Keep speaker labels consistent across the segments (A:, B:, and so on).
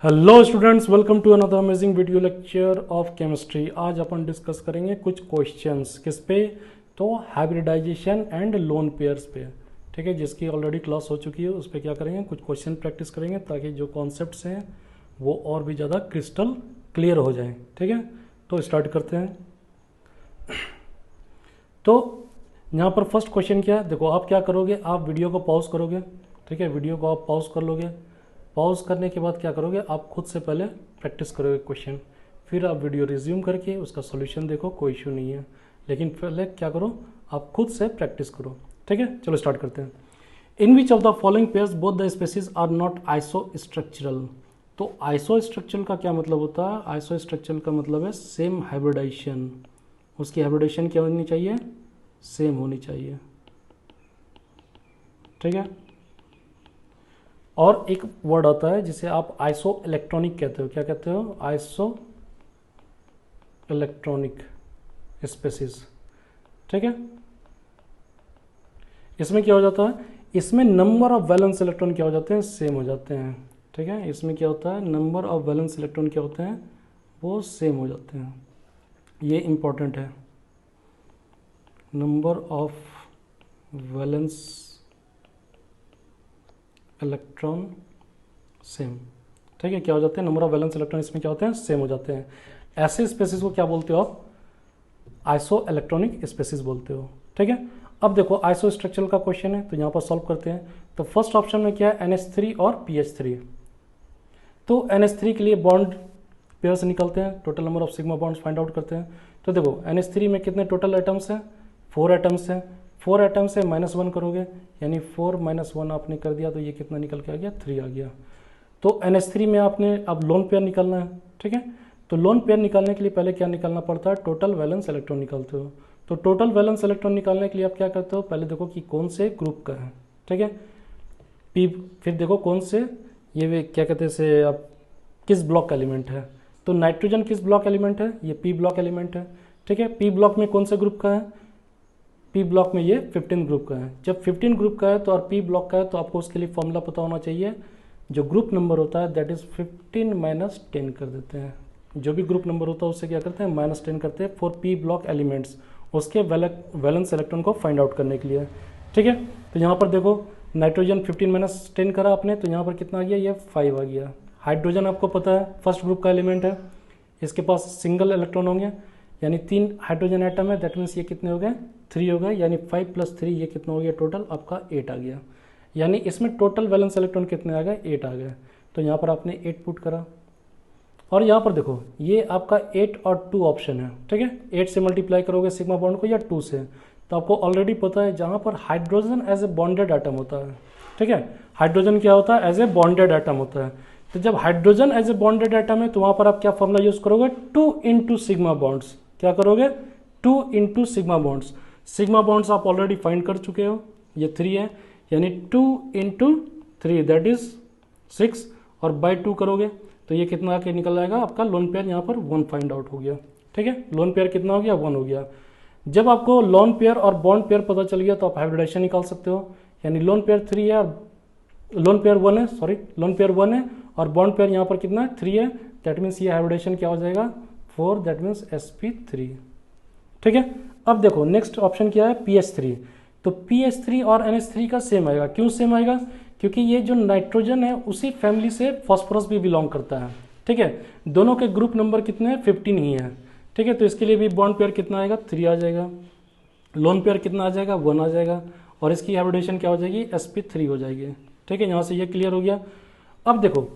A: Hello students, welcome to another amazing video lecture of chemistry. आज अपन discuss करेंगे कुछ क्वेश्चंस किस पे, तो हाइब्रिडाइजेशन एंड लोन पेयर्स पे। ठीक है, जिसकी ऑलरेडी क्लास हो चुकी है उस पर क्या करेंगे, कुछ क्वेश्चन प्रैक्टिस करेंगे ताकि जो कॉन्सेप्ट्स हैं वो और भी ज़्यादा क्रिस्टल क्लियर हो जाएं। ठीक है, तो स्टार्ट करते हैं। तो यहाँ पर फर्स्ट क्वेश्चन क्या है, देखो आप क्या करोगे, आप वीडियो को पॉज करोगे। ठीक है, वीडियो को आप पॉज कर लोगे। पॉज करने के बाद क्या करोगे, आप खुद से पहले प्रैक्टिस करोगे क्वेश्चन, फिर आप वीडियो रिज्यूम करके उसका सॉल्यूशन देखो, कोई इशू नहीं है। लेकिन पहले क्या करो, आप खुद से प्रैक्टिस करो। ठीक है, चलो स्टार्ट करते हैं। In which of the following pairs both the species are not isostructural. तो आइसो स्ट्रक्चरल का क्या मतलब होता है, आइसो स्ट्रक्चरल का मतलब है सेम हाइब्रिडाइजेशन। उसकी हाइब्रिडाइजेशन क्या होनी चाहिए, सेम होनी चाहिए। ठीक है, और एक वर्ड आता है जिसे आप आइसो इलेक्ट्रॉनिक कहते हो। क्या कहते हो, आइसो इलेक्ट्रॉनिक स्पेसीज। ठीक है, इसमें क्या हो जाता है, इसमें नंबर ऑफ वैलेंस इलेक्ट्रॉन क्या हो जाते हैं, सेम हो जाते हैं। ठीक है, इसमें क्या होता है, नंबर ऑफ वैलेंस इलेक्ट्रॉन क्या होते हैं, वो सेम हो जाते हैं। ये इंपॉर्टेंट है, number of valence electron same. ठीक है, क्या हो जाते हैं, नंबर ऑफ वैलेंस इलेक्ट्रॉन इसमें क्या होते हैं, सेम हो जाते हैं। ऐसे स्पेसिस को क्या बोलते हो आप, आइसो इलेक्ट्रॉनिक स्पेसिस बोलते हो। ठीक है, अब देखो आइसो स्ट्रक्चरल का क्वेश्चन है तो यहाँ पर सॉल्व करते हैं। तो फर्स्ट ऑप्शन में क्या है, NH3 और PH3। तो NH3 के लिए बॉन्ड पेयर्स निकलते हैं, total number of sigma bonds find out करते हैं। तो देखो NH3 में कितने टोटल एटम्स हैं, 4 एटम्स हैं। 4 एटम से -1 करोगे, यानी 4 - 1 आपने कर दिया तो ये कितना निकल के आ गया, 3 आ गया। तो NH3 में आपने अब लोन पेयर निकालना है। ठीक है, तो लोन पेयर निकालने के लिए पहले क्या निकालना पड़ता है, टोटल वैलेंस इलेक्ट्रॉन निकालते हो। तो टोटल वैलेंस इलेक्ट्रॉन निकालने के लिए आप क्या करते हो, पहले देखो कि कौन से ग्रुप का है। ठीक है, पी, फिर देखो कौन से, ये क्या कहते हैं से, आप किस ब्लॉक का एलिमेंट है। तो नाइट्रोजन किस ब्लॉक एलिमेंट है, ये पी ब्लॉक एलिमेंट है। ठीक है, पी ब्लॉक में कौन से ग्रुप का है, पी ब्लॉक में ये 15 ग्रुप का है। जब 15 ग्रुप का है तो और पी ब्लॉक का है तो आपको उसके लिए फॉर्मूला पता होना चाहिए, जो ग्रुप नंबर होता है दैट इज 15 - 10 कर देते हैं। जो भी ग्रुप नंबर होता है उससे क्या करते हैं, -10 करते हैं फॉर पी ब्लॉक एलिमेंट्स, उसके वैलेंस इलेक्ट्रॉन को फाइंड आउट करने के लिए। ठीक है, तो यहाँ पर देखो नाइट्रोजन 15 - 10 करा आपने तो यहाँ पर कितना आ गया, ये 5 आ गया। हाइड्रोजन आपको पता है फर्स्ट ग्रुप का एलिमेंट है, इसके पास सिंगल इलेक्ट्रॉन होंगे, यानी 3 हाइड्रोजन एटम है, दैट मीन्स ये कितने हो गए, 3 हो गए, यानी 5 + 3 ये कितना हो गया, टोटल आपका 8 आ गया। यानी इसमें टोटल वैलेंस इलेक्ट्रॉन कितने आ गए, 8 आ गए। तो यहाँ पर आपने 8 पुट करा, और यहाँ पर देखो ये आपका 8 और 2 ऑप्शन है। ठीक है, 8 से मल्टीप्लाई करोगे सिग्मा बॉन्ड को या 2 से, तो आपको ऑलरेडी पता है जहाँ पर hydrogen as a bonded atom होता है। ठीक है, हाइड्रोजन क्या होता है, एज ए बॉन्डेड एटम होता है। तो जब hydrogen as a bonded atom है तो वहाँ पर आप क्या फॉर्मूला यूज करोगे, 2 × सिग्मा बॉन्ड्स। क्या करोगे, 2 × सिग्मा बॉन्ड्स। सिग्मा बॉन्ड्स आप ऑलरेडी फाइंड कर चुके हो, ये 3 है, यानी 2 × 3 दैट इज 6, और बाय 2 करोगे तो ये कितना आके निकल आएगा आपका लोन पेयर, यहाँ पर 1 फाइंड आउट हो गया। ठीक है, लोन पेयर कितना हो गया, 1 हो गया। जब आपको लोन पेयर और बॉन्ड पेयर पता चल गया तो आप हाइब्रिडाइजेशन निकाल सकते हो, यानी लोन पेयर 3 है और लोन पेयर 1 है, सॉरी लोन पेयर 1 है और बॉन्ड पेयर यहाँ पर कितना है, 3 है। दैट मीन्स ये हाइब्रिडाइजेशन क्या हो जाएगा, 4, दैट मीन्स sp3। ठीक है, अब देखो नेक्स्ट ऑप्शन क्या है, PH3। तो PH3 और NH3 का सेम आएगा। क्यों सेम आएगा, क्योंकि ये जो नाइट्रोजन है उसी फैमिली से फॉस्फोरस भी बिलोंग करता है। ठीक है, दोनों के ग्रुप नंबर कितने हैं, 15 ही है। ठीक है, तो इसके लिए भी बॉन्ड पेयर कितना आएगा, 3 आ जाएगा। लोन पेयर कितना आ जाएगा, 1 आ जाएगा, और इसकी हाइब्रिडेशन क्या हो जाएगी, sp3 हो जाएगी। ठीक है, यहाँ से ये क्लियर हो गया। अब देखो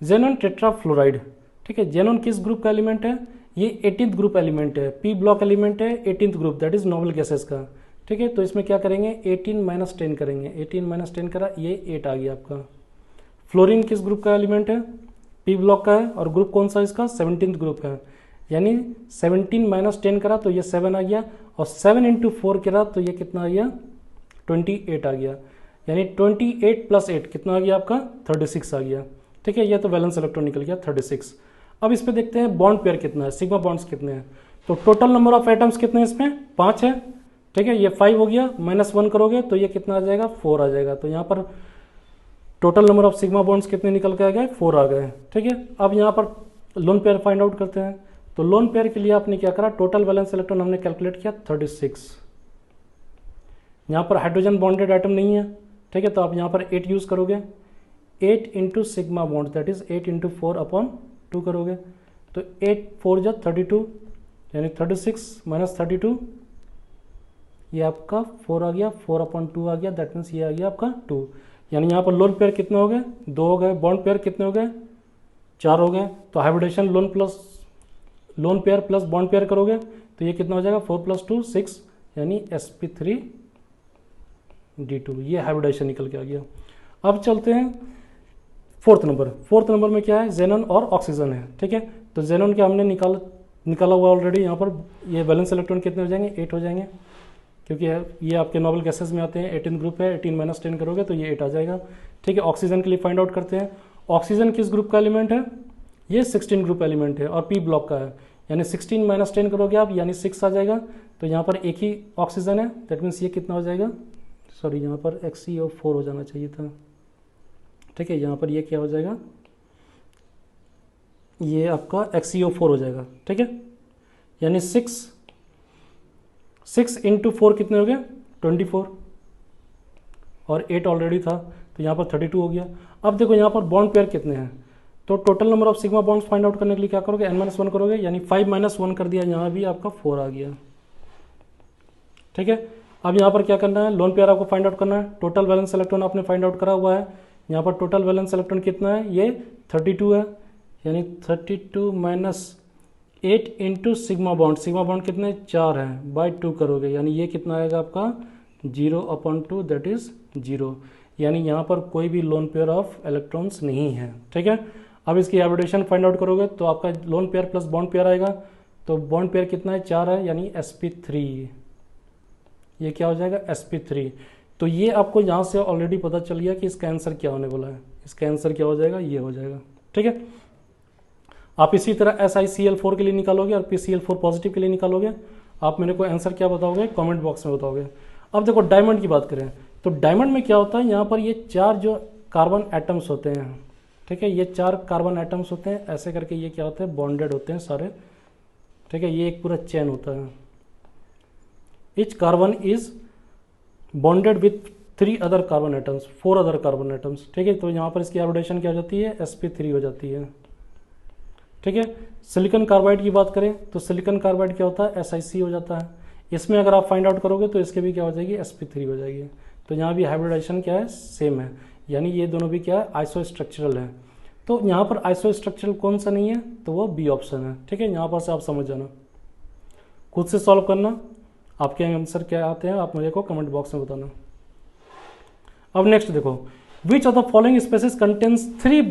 A: जेनॉन टेट्राफ्लोराइड। ठीक है, जेनॉन किस ग्रुप का एलिमेंट है, ये 18th ग्रुप एलिमेंट है, पी ब्लॉक एलिमेंट है, 18th group that is noble gases का। ठीक है, तो इसमें क्या करेंगे, 18 - 10 करेंगे, 18 - 10 करा, ये 8 आ गया आपका। फ्लोरीन किस ग्रुप का एलिमेंट है, पी ब्लॉक का है, और ग्रुप कौन सा इसका, 17th ग्रुप है, यानी 17 - 10 करा तो ये 7 आ गया, और 7 × 4 करा तो ये कितना आ गया, 28 आ गया, यानी 28 + 8 कितना आ गया आपका, 36 आ गया। ठीक है, ये तो वैलेंस इलेक्ट्रॉन निकल गया 36। अब इस पे देखते हैं बॉन्ड पेयर कितना है, सिग्मा बॉन्ड्स कितने हैं। तो टोटल नंबर ऑफ एटम्स कितने हैं इसमें, 5 है। ठीक है, ये 5 हो गया, -1 करोगे तो ये कितना आ जाएगा, 4 आ जाएगा। तो यहाँ पर total number of sigma bonds कितने निकल के आ गए, 4 आ गए। ठीक है, अब यहाँ पर लोन पेयर फाइंड आउट करते हैं। तो लोन पेयर के लिए आपने क्या करा, टोटल वैलेंस इलेक्ट्रॉन हमने कैलकुलेट किया 36। यहाँ पर हाइड्रोजन बॉन्डेड आइटम नहीं है, ठीक है, तो आप यहाँ पर 8 यूज़ करोगे। 8 into sigma bond that is 8 into 4/2 करोगे, तो 8 4 जा 32, यानी 36 माइनस 32, ये आपका 4 आ गया, 4/2 आ गया, दैट मीन्स ये आ गया आपका 2। यानी यहाँ पर लोन पेयर कितने हो गए, 2 हो गए। बॉन्ड पेयर कितने हो गए, 4 हो गए। तो hybridisation lone pair plus bond pair करोगे तो ये कितना हो जाएगा, 4 + 2 6, यानी sp3d2। ये हाइब्रिडेशन निकल के आ गया। अब चलते हैं फोर्थ नंबर में क्या है, जेनन और ऑक्सीजन है। ठीक है, तो जेनन के हमने निकाला हुआ ऑलरेडी। यहाँ पर ये वैलेंस इलेक्ट्रॉन कितने हो जाएंगे, 8 हो जाएंगे, क्योंकि ये आपके नोबल गैसेस में आते हैं। 18 ग्रुप है, 18 - 10 करोगे तो ये 8 आ जाएगा। ठीक है, ऑक्सीजन के लिए फाइंड आउट करते हैं। ऑक्सीजन किस ग्रुप का एलिमेंट है, ये 16 ग्रुप एलिमेंट है और पी ब्लॉक का है, यानी 16 - 10 करोगे आप, यानी 6 आ जाएगा। तो यहाँ पर एक ही ऑक्सीजन है, दैट मीन्स ये कितना हो जाएगा, सॉरी यहाँ पर XeO4 हो जाना चाहिए था। ठीक है, यहाँ पर ये क्या हो जाएगा, ये आपका XeO4 हो जाएगा। ठीक है, यानी 6 इंटू 4 कितने हो गए, 24, और 8 ऑलरेडी था, तो यहाँ पर 32 हो गया। अब देखो यहाँ पर बॉन्ड पेयर कितने हैं, तो total number of sigma bonds find out करने के लिए क्या करोगे, n-1 करोगे, यानी 5 - 1 कर दिया, यहाँ भी आपका 4 आ गया। ठीक है, अब यहाँ पर क्या करना है, लोन पेयर आपको फाइंड आउट करना है। टोटल वैलेंस इलेक्ट्रॉन आपने फाइंड आउट करा हुआ है। यहाँ पर टोटल वैलेंस इलेक्ट्रॉन कितना है, ये 32 है, यानी 32 - 8 इंटू सिग्मा बॉन्ड कितने, 4 है, बाई 2 करोगे, यानी ये कितना आएगा आपका 0/2, दैट इज 0। यानी यहाँ पर कोई भी लोन पेयर ऑफ इलेक्ट्रॉन्स नहीं है। ठीक है, अब इसकी हाइब्रिडेशन फाइंड आउट करोगे तो आपका loan pair plus bond pair आएगा। तो बॉन्ड पेयर कितना है, 4 है, यानी sp3, ये क्या हो जाएगा, sp3। तो ये आपको यहाँ से ऑलरेडी पता चल गया कि इसका आंसर क्या होने वाला है। इसका आंसर क्या हो जाएगा, ये हो जाएगा। ठीक है, आप इसी तरह SiCl4 के लिए निकालोगे और PCl4 पॉजिटिव के लिए निकालोगे। आप मेरे को आंसर क्या बताओगे, कमेंट बॉक्स में बताओगे। अब देखो डायमंड की बात करें तो डायमंड में क्या होता है, यहाँ पर ये 4 जो कार्बन एटम्स होते हैं, ठीक है, ये 4 कार्बन एटम्स होते हैं, ऐसे करके ये क्या होते हैं, बॉन्डेड होते हैं सारे। ठीक है, ये एक पूरा चेन होता है। Each carbon is bonded with 3 other carbon atoms, 4 other carbon atoms. ठीक है, तो यहाँ पर इसकी हाइब्रिडेशन क्या हो जाती है, sp3 हो जाती है। ठीक है, सिलिकॉन कार्बाइड की बात करें तो सिलिकॉन कार्बाइड क्या होता है, SiC हो जाता है। इसमें अगर आप फाइंड आउट करोगे तो इसके भी क्या हो जाएगी, sp3 हो जाएगी। तो यहाँ भी हाइब्रिडेशन क्या है, सेम है, यानी ये दोनों भी क्या है, आइसोस्ट्रक्चरल है। तो यहाँ पर आइसोस्ट्रक्चरल कौन सा नहीं है, तो वो बी ऑप्शन है। ठीक है, यहाँ पर से आप समझ जाना, खुद से सॉल्व करना, आपके आंसर क्या आते हैं आप मुझे को कमेंट बॉक्स में बताना। अब नेक्स्ट देखो, which of the following species contains 3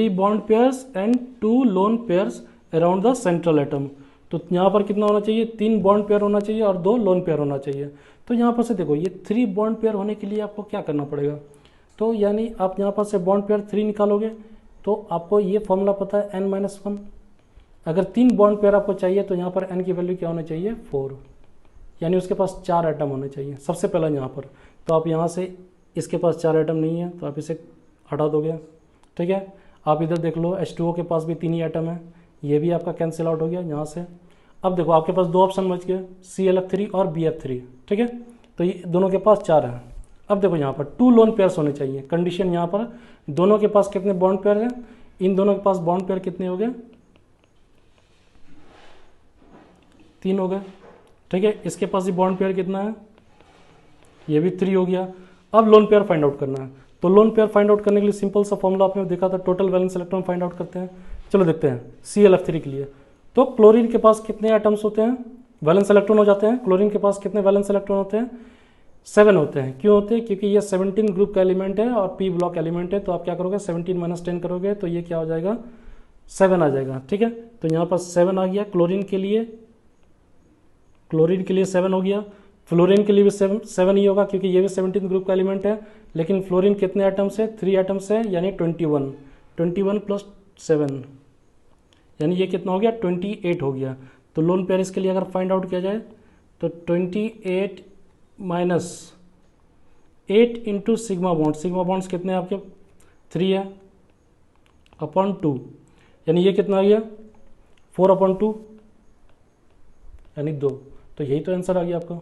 A: bond pairs and 2 lone pairs around the central atom. तो यहाँ पर कितना होना चाहिए, 3 बॉन्ड पेयर होना चाहिए और 2 लोन पेयर होना चाहिए। तो यहाँ पर से देखो, ये 3 बॉन्ड पेयर होने के लिए आपको क्या करना पड़ेगा, तो यानी आप यहाँ पर से बॉन्ड पेयर 3 निकालोगे तो आपको ये फॉर्मूला पता है n-1। अगर 3 बॉन्ड पेयर आपको चाहिए तो यहाँ पर n की वैल्यू क्या होनी चाहिए, 4, यानी उसके पास 4 एटम होने चाहिए सबसे पहला यहाँ पर। तो आप यहाँ से, इसके पास 4 एटम नहीं है तो आप इसे हटा दोगे। ठीक है, आप इधर देख लो, H2O के पास भी 3 ही एटम है, ये भी आपका कैंसिल आउट हो गया यहाँ से। अब देखो आपके पास 2 ऑप्शन बच गए, ClF3 और BF3। ठीक है, तो ये दोनों के पास 4 है। अब देखो यहाँ पर 2 लोन पेयर्स होने चाहिए, कंडीशन यहाँ पर दोनों के पास कितने बॉन्ड पेयर हैं, इन दोनों के पास बॉन्ड पेयर कितने हो गए, 3 हो गए। ठीक है, इसके पास भी बॉन्ड पेयर कितना है, ये भी 3 हो गया। अब लोन पेयर फाइंड आउट करना है, तो लोन पेयर फाइंड आउट करने के लिए सिंपल सा फॉर्मूला आपने देखा था, total valence electron find out करते हैं। चलो देखते हैं ClF3 के लिए। तो क्लोरीन के पास कितने एटम्स होते हैं, वैलेंस इलेक्ट्रॉन हो जाते हैं। क्लोरीन के पास कितने वैलेंस इलेक्ट्रॉन होते हैं, 7 होते हैं। क्यों होते हैं, क्योंकि ये 17 ग्रुप का एलिमेंट है और P ब्लॉक एलिमेंट है। तो आप क्या करोगे, 17 - 10 करोगे तो ये क्या हो जाएगा, 7 आ जाएगा। ठीक है, तो यहाँ पर 7 आ गया क्लोरीन के लिए 7 हो गया। फ्लोरीन के लिए भी 7 ही होगा, क्योंकि ये भी 17 ग्रुप का एलिमेंट है। लेकिन फ्लोरीन कितने एटम्स है, 3 एटम्स है, यानी 21 प्लस 7, यानी ये कितना हो गया, 28 हो गया। तो लोन पेयर इसके लिए अगर फाइंड आउट किया जाए तो 28 - 8 इंटू सिग्मा बॉन्ड्स कितने हैं आपके 3 है अपॉन 2, यानी ये कितना आ गया 4 अपॉन 2 यानी 2। तो यही तो आंसर आ गया आपका,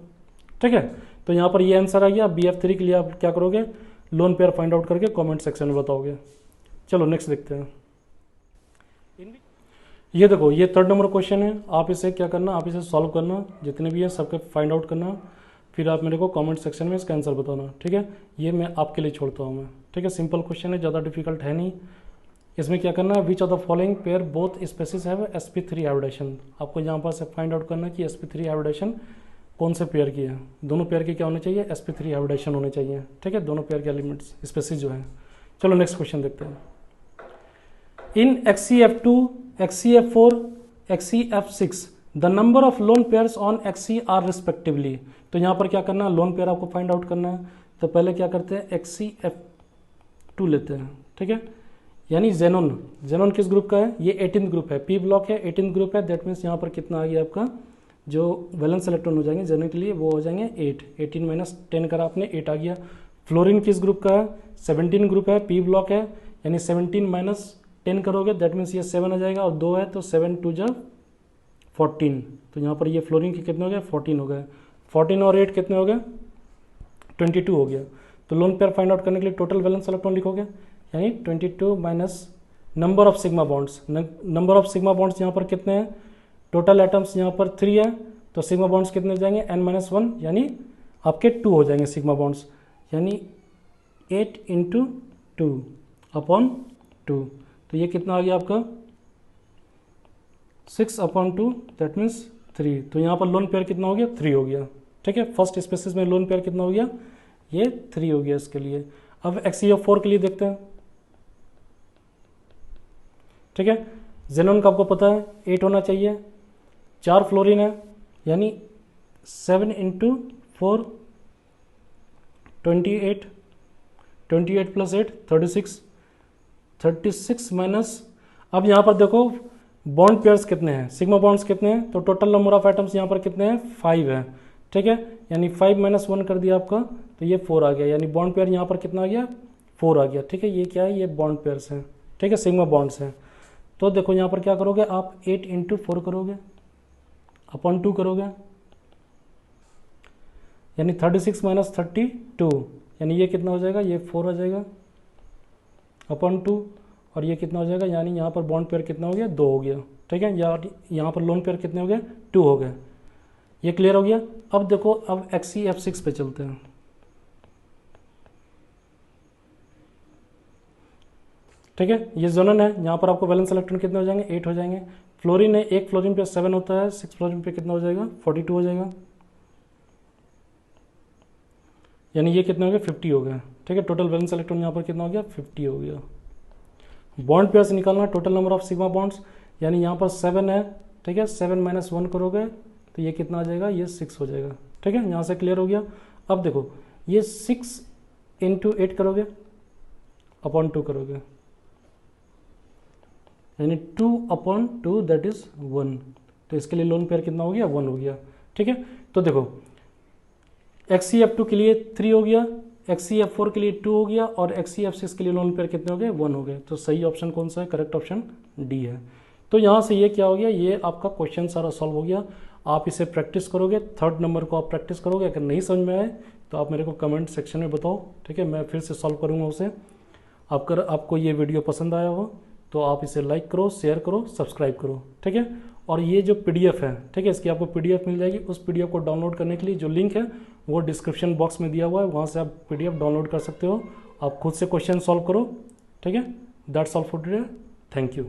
A: ठीक है। तो यहाँ पर ये आंसर आ गया। BF3 के लिए आप क्या करोगे, लोन पेयर फाइंड आउट करके कमेंट सेक्शन में बताओगे। चलो नेक्स्ट देखते हैं। ये देखो, ये 3rd नंबर क्वेश्चन है। आप इसे क्या करना, आप इसे सॉल्व करना, जितने भी हैं सबके फाइंड आउट करना, फिर आप मेरे को कमेंट सेक्शन में इसका आंसर बताना, ठीक है। ये मैं आपके लिए छोड़ता हूँ मैं, ठीक है। सिंपल क्वेश्चन है, ज़्यादा डिफिकल्ट है नहीं। इसमें क्या करना है, which of the following pair both species have sp3 hybridisation. आपको यहाँ पर से फाइंड आउट करना कि sp3 हाइब्रिडाइजेशन कौन से पेयर की है। दोनों पेयर की क्या होने चाहिए, sp3 हाइब्रिडाइजेशन होने चाहिए, ठीक है, दोनों पेयर के एलिमेंट्स स्पेसिस जो है। चलो नेक्स्ट क्वेश्चन देखते हैं। In XCF2, XCF4, XCF6 the number of lone pairs on XC are respectively. तो यहाँ पर क्या करना है, लोन पेयर आपको फाइंड आउट करना है। तो पहले क्या करते हैं, XCF2 लेते हैं, ठीक है। यानी जेनोन किस ग्रुप का है, ये 18th ग्रुप है, पी ब्लॉक है, 18th ग्रुप है। दैट मीन्स यहाँ पर कितना आ गया आपका, जो वैलेंस इलेक्ट्रॉन हो जाएंगे जेनोन के लिए वो हो जाएंगे 8, 18 माइनस 10 करा आपने 8 आ गया। फ्लोरीन किस ग्रुप का है, 17 ग्रुप है, पी ब्लॉक है, यानी 17 माइनस 10 करोगे दैट मीन्स ये 7 आ जाएगा, और 2 है तो 7 2 जा 14। तो यहाँ पर ये फ्लोरीन के कितने हो गए, 14 हो गए। 14 और 8 कितने हो गए, 22 हो गया। तो लोन पेयर फाइंड आउट करने के लिए टोटल वैलेंस इलेक्ट्रॉन लिखोगे, यानी 22 minus number of sigma bonds. Number of sigma bonds यहाँ पर कितने हैं, टोटल एटम्स यहाँ पर 3 है, तो सिग्मा बॉन्ड्स कितने हो जाएंगे n-1, यानी आपके 2 हो जाएंगे सिग्मा बॉन्ड्स, यानी 8 इंटू 2 अपॉन 2। तो ये कितना आ गया आपका 6 अपॉन 2 दैट मीन्स 3। तो यहाँ पर लोन पेयर कितना हो गया, 3 हो गया, ठीक है। फर्स्ट स्पेसिस में लोन पेयर कितना हो गया, ये 3 हो गया इसके लिए। अब XCF4 के लिए देखते हैं, ठीक है। जेनोन का आपको पता है 8 होना चाहिए, 4 फ्लोरीन है, यानी 7 इंटू 4 28, 28 प्लस 8 36 माइनस, अब यहाँ पर देखो बॉन्ड पेयर्स कितने हैं, सिग्मा बॉन्ड्स कितने हैं, तो टोटल नंबर ऑफ एटम्स यहाँ पर कितने हैं, 5 है, ठीक है। यानी 5 माइनस 1 कर दिया आपका, तो ये 4 आ गया, यानी बॉन्ड पेयर यहाँ पर कितना आ गया, 4 आ गया, ठीक है। ये क्या है, ये बॉन्ड पेयर्स हैं, ठीक है, सिग्मा बॉन्ड्स हैं। तो देखो यहाँ पर क्या करोगे आप, 8 इंटू 4 करोगे अपॉन 2 करोगे, यानी 36 माइनस 32, यानी ये कितना हो जाएगा, ये 4 आ जाएगा अपॉन 2, और ये कितना हो जाएगा, यानी यहाँ पर बॉन्ड पेयर कितना हो गया, 2 हो गया, ठीक है। यहाँ पर लोन पेयर कितने हो गए, 2 हो गए। ये क्लियर हो गया। अब देखो, अब XCF6 पे चलते हैं, ठीक है। ये जोनन है, यहाँ पर आपको वैलेंस इलेक्ट्रॉन कितने हो जाएंगे, 8 हो जाएंगे। फ्लोरीन है, 1 फ्लोरीन पे 7 होता है, 6 फ्लोरीन पे कितना हो जाएगा, 42 हो जाएगा, यानी ये कितने हो गए, 50 हो गए, ठीक है। टोटल वैलेंस इलेक्ट्रॉन यहाँ पर कितना हो गया, 50 हो गया। बॉन्ड पेयर्स निकालना, total number of sigma bonds, यानी यहाँ पर 7 है, ठीक है। 7 माइनस 1 करोगे तो ये कितना आ जाएगा, ये 6 हो जाएगा, ठीक है। यहाँ से क्लियर हो गया। अब देखो, ये 6 इंटू 8 करोगे अपॉन 2 करोगे, यानी 2 अपॉन 2 दैट इज 1। तो इसके लिए लोन पेयर कितना हो गया, 1 हो गया, ठीक है। तो देखो XCF2 के लिए 3 हो गया, XCF4 के लिए 2 हो गया, और XCF6 के लिए लोन पेयर कितने हो गए, 1 हो गए। तो सही ऑप्शन कौन सा है, करेक्ट ऑप्शन डी है। तो यहाँ से ये क्या हो गया, ये आपका क्वेश्चन सारा सॉल्व हो गया। आप इसे प्रैक्टिस करोगे, 3rd नंबर को आप प्रैक्टिस करोगे। अगर नहीं समझ में आए तो आप मेरे को कमेंट सेक्शन में बताओ, ठीक है, मैं फिर से सॉल्व करूँगा उसे। अगर आपको ये वीडियो पसंद आया हो तो आप इसे लाइक करो, शेयर करो, सब्सक्राइब करो, ठीक है। और ये जो PDF है, ठीक है, इसकी आपको PDF मिल जाएगी। उस PDF को डाउनलोड करने के लिए जो लिंक है वो डिस्क्रिप्शन बॉक्स में दिया हुआ है, वहाँ से आप PDF डाउनलोड कर सकते हो। आप खुद से क्वेश्चन सॉल्व करो, ठीक है। That's all for today, thank you.